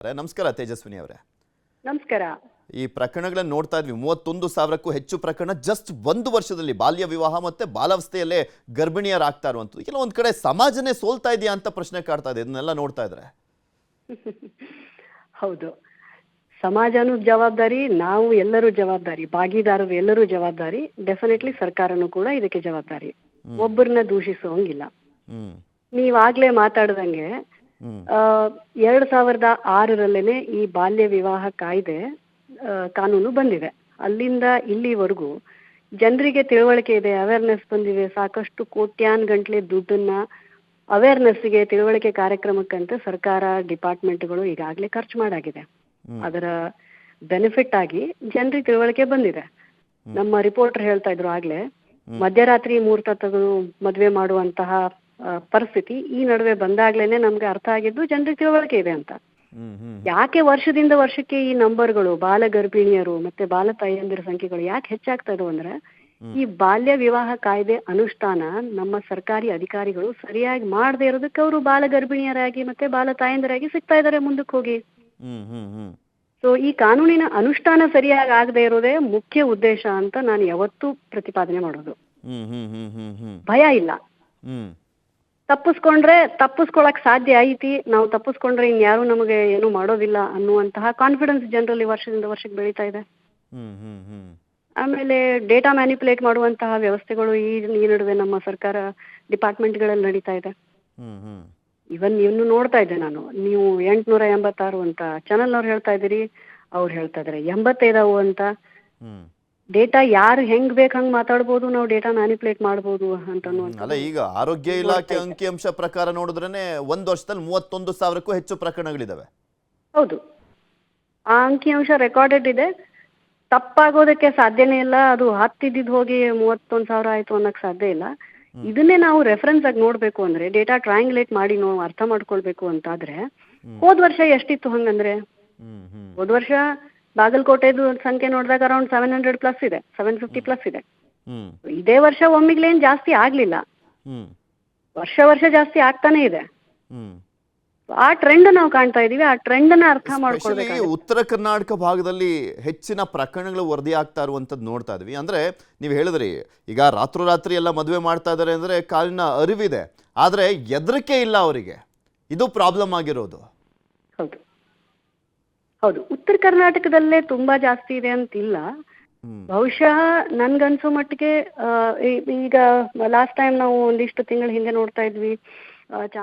ನಮಸ್ಕಾರ ತೇಜಸ್ವಿನಿ ಅವರೇ. ನಮಸ್ಕಾರ. ಈ ಪ್ರಕರಣಗಳನ್ನು ನೋಡ್ತಾ ಇದ್ವಿ. 31,000ಕ್ಕೂ ಹೆಚ್ಚು ಪ್ರಕರಣ ಜಸ್ಟ್ ಒಂದು ವರ್ಷದಲ್ಲಿ ಬಾಲ್ಯ ವಿವಾಹ ಮತ್ತೆ ಬಾಲಾವಸ್ಥೆಯಲ್ಲೇ ಗರ್ಭಿಣಿಯರಾಗ್ತಾ ಇರುವಂಥದ್ದು. ಕೆಲವೊಂದು ಕಡೆ ಸಮಾಜನೇ ಸೋಲ್ತಾ ಇದೆಯಾ ಅಂತ ಪ್ರಶ್ನೆ ಕಾಡ್ತಾ ಇದೆ ಇದನ್ನೆಲ್ಲ ನೋಡ್ತಾ ಇದ್ರೆ. ಹೌದು, ಸಮಾಜನೂ ಜವಾಬ್ದಾರಿ, ನಾವು ಎಲ್ಲರೂ ಜವಾಬ್ದಾರಿ, ಭಾಗಿದಾರರು ಎಲ್ಲರೂ ಜವಾಬ್ದಾರಿ. ಡೆಫಿನೆಟ್ಲಿ ಸರ್ಕಾರನೂ ಕೂಡ ಇದಕ್ಕೆ ಜವಾಬ್ದಾರಿ. ಒಬ್ಬರನ್ನ ದೂಷಿಸೋಂಗಿಲ್ಲ. ನೀವಾಗ್ಲೇ ಮಾತಾಡ್ದಂಗೆ 2006ರಲ್ಲೇನೆ ಈ ಬಾಲ್ಯ ವಿವಾಹ ಕಾಯ್ದೆ ಕಾನೂನು ಬಂದಿದೆ. ಅಲ್ಲಿಂದ ಇಲ್ಲಿವರೆಗೂ ಜನರಿಗೆ ತಿಳುವಳಿಕೆ ಇದೆ, ಅವೇರ್ನೆಸ್ ಬಂದಿದೆ. ಸಾಕಷ್ಟು ಕೋಟ್ಯಾನ್ ಗಂಟ್ಲೆ ದುಡ್ಡನ್ನ ಅವೇರ್ನೆಸ್ಗೆ, ತಿಳುವಳಿಕೆ ಕಾರ್ಯಕ್ರಮಕ್ಕಂತ ಸರ್ಕಾರ ಡಿಪಾರ್ಟ್ಮೆಂಟ್ಗಳು ಈಗಾಗಲೇ ಖರ್ಚು ಮಾಡಾಗಿದೆ. ಅದರ ಬೆನಿಫಿಟ್ ಆಗಿ ಜನರಿಗೆ ತಿಳುವಳಿಕೆ ಬಂದಿದೆ. ನಮ್ಮ ರಿಪೋರ್ಟರ್ ಹೇಳ್ತಾ ಇದ್ರು ಆಗ್ಲೇ, ಮಧ್ಯರಾತ್ರಿ ಮುಹೂರ್ತ ತೆಗೆದು ಮದುವೆ ಮಾಡುವಂತಹ ಪರಿಸ್ಥಿತಿ ಈ ನಡುವೆ ಬಂದಾಗ್ಲೇನೆ ನಮ್ಗೆ ಅರ್ಥ ಆಗಿದ್ದು ಜನರಿಗೆ ತಿಳುವಳಿಕೆ ಇದೆ ಅಂತ. ಯಾಕೆ ವರ್ಷದಿಂದ ವರ್ಷಕ್ಕೆ ಈ ನಂಬರ್ಗಳು, ಬಾಲ ಗರ್ಭಿಣಿಯರು ಮತ್ತೆ ಬಾಲ ತಾಯಂದಿರ ಸಂಖ್ಯೆಗಳು ಯಾಕೆ ಹೆಚ್ಚಾಗ್ತಾ ಇದಾವೆ ಅಂದ್ರೆ, ಈ ಬಾಲ್ಯ ವಿವಾಹ ಕಾಯ್ದೆ ಅನುಷ್ಠಾನ ನಮ್ಮ ಸರ್ಕಾರಿ ಅಧಿಕಾರಿಗಳು ಸರಿಯಾಗಿ ಮಾಡದೇ ಇರೋದಕ್ಕೆ ಅವರು ಬಾಲ ಗರ್ಭಿಣಿಯರಾಗಿ ಮತ್ತೆ ಬಾಲ ತಾಯಂದಿರಾಗಿ ಸಿಗ್ತಾ ಇದಾರೆ ಮುಂದಕ್ಕೆ ಹೋಗಿ. ಸೊ ಈ ಕಾನೂನಿನ ಅನುಷ್ಠಾನ ಸರಿಯಾಗಿ ಆಗದೆ ಇರೋದೇ ಮುಖ್ಯ ಉದ್ದೇಶ ಅಂತ ನಾನು ಯಾವತ್ತೂ ಪ್ರತಿಪಾದನೆ ಮಾಡೋದು. ಭಯ ಇಲ್ಲ, ತಪ್ಪಿಸ್ಕೊಳಕ್ ಸಾಧ್ಯ ಐತಿ, ನಾವು ತಪ್ಪಿಸ್ಕೊಂಡ್ರೆ ಇನ್ಯಾರು ನಮಗೆ ಏನು ಮಾಡೋದಿಲ್ಲ ಅನ್ನುವಂತಹ ಕಾನ್ಫಿಡೆನ್ಸ್ ಜನರಲ್ಲಿ ವರ್ಷದಿಂದ ವರ್ಷಕ್ಕೆ ಬೆಳೀತಾ ಇದೆ. ಆಮೇಲೆ ಡೇಟಾ ಮ್ಯಾನಿಪುಲೇಟ್ ಮಾಡುವಂತಹ ವ್ಯವಸ್ಥೆಗಳು ಈ ನಡುವೆ ನಮ್ಮ ಸರ್ಕಾರ ಡಿಪಾರ್ಟ್ಮೆಂಟ್ಗಳಲ್ಲಿ ನಡೀತಾ ಇದೆ. ಇವನ್ ಇನ್ನು ನೋಡ್ತಾ ಇದ್ದೆ ನಾನು, ನೀವು 886 ಅಂತ ಚಾನಲ್ ಅವ್ರು ಹೇಳ್ತಾ ಇದ್ದೀರಿ, ಅವ್ರು ಹೇಳ್ತಾ ಇದಾರೆ 85 ಅಂತ. ಡೇಟಾ ಯಾರು ಹೆಂಗ್ ಬೇಕ್ ಹಂಗ್ ಮಾತಾಡ್ಬೋದು, ನಾವು ಡೇಟಾ ಮ್ಯಾನಿಪುಲೇಟ್ ಮಾಡ್ಬೋದು ಅಂತ. ಅಲ್ಲ, ಈಗ ಆರೋಗ್ಯ ಇಲಾಖೆ ಅಂಕಿಅಂಶ ಪ್ರಕಾರ ನೋಡಿದ್ರೇನೆ ಒಂದು ವರ್ಷದಲ್ಲಿ 31,000ಕ್ಕೂ ಹೆಚ್ಚು ಪ್ರಕರಣಗಳಿದಾವೆ. ಹೌದು, ಆ ಅಂಕಿಅಂಶ ರೆಕಾರ್ಡೆಡ್ ಇದೆ, ತಪ್ಪಾಗೋದಕ್ಕೆ ಸಾಧ್ಯನೇ ಇಲ್ಲ. ಅದು ಹತ್ತಿದ್ದು ಹೋಗಿ 31,000 ಆಯ್ತು ಅನ್ನಕ್ ಸಾಧ್ಯ ಇಲ್ಲ. ಇದನ್ನೇ ನಾವು ರೆಫರೆನ್ಸ್ ಆಗಿ ನೋಡ್ಬೇಕು ಅಂದ್ರೆ, ಡೇಟಾ ಟ್ರಯಾಂಗ್ಯುಲೇಟ್ ಮಾಡಿ ನಾವು ಅರ್ಥ ಮಾಡ್ಕೊಳ್ಬೇಕು ಅಂತಾದ್ರೆ, ಹೋದ್ ವರ್ಷ ಎಷ್ಟಿತ್ತು ಹಂಗಂದ್ರೆ, ಹೋದ್ ವರ್ಷ ಬಾಗಲಕೋಟೆದು ಸಂಖ್ಯೆ ನೋಡಿದಾಗ ಅರೌಂಡ್ 700+ ಇದೆ, 750+ ಇದೆ. ಇದೇ ವರ್ಷ ಒಮ್ಮಿಗ್ಲೇನ್ ಜಾಸ್ತಿ ಆಗ್ಲಿಲ್ಲ, ವರ್ಷ ಜಾಸ್ತಿ ಆಗ್ತಾನೆ ಇದೆ. ಆ ಟ್ರೆಂಡ್ ನಾವು ಕಾಣ್ತಾ ಇದೀವಿ. ಆ ಟ್ರೆಂಡ್ ನ ಅರ್ಥ ಮಾಡ್ಕೊಳ್ಬೇಕು. ಉತ್ತರ ಕರ್ನಾಟಕ ಭಾಗದಲ್ಲಿ ಹೆಚ್ಚಿನ ಪ್ರಕರಣಗಳು ವರದಿ ಆಗ್ತಾ ಇರುವಂತದ್ದು ನೋಡ್ತಾ ಇದ್ವಿ. ಅಂದ್ರೆ ನೀವು ಹೇಳಿದ್ರಿ, ಈಗ ರಾತ್ರೋರಾತ್ರಿ ಎಲ್ಲ ಮದುವೆ ಮಾಡ್ತಾ ಇದಾರೆ ಅಂದ್ರೆ ಕಾಲಿನ ಅರಿವಿದೆ, ಆದ್ರೆ ಹೆದರಿಕೆ ಇಲ್ಲ ಅವರಿಗೆ. ಇದು ಪ್ರಾಬ್ಲಮ್ ಆಗಿರೋದು. ಹೌದು ಹೌದು, ಉತ್ತರ ಕರ್ನಾಟಕದಲ್ಲೇ ತುಂಬಾ ಜಾಸ್ತಿ ಇದೆ ಅಂತಿಲ್ಲ. ಬಹುಶಃ ನನ್ಗನ್ಸೋ ಮಟ್ಟಿಗೆ ಈಗ ಲಾಸ್ಟ್ ಟೈಮ್ ನಾವು ಒಂದಿಷ್ಟು ತಿಂಗಳ ಹಿಂದೆ ನೋಡ್ತಾ ಇದ್ವಿ,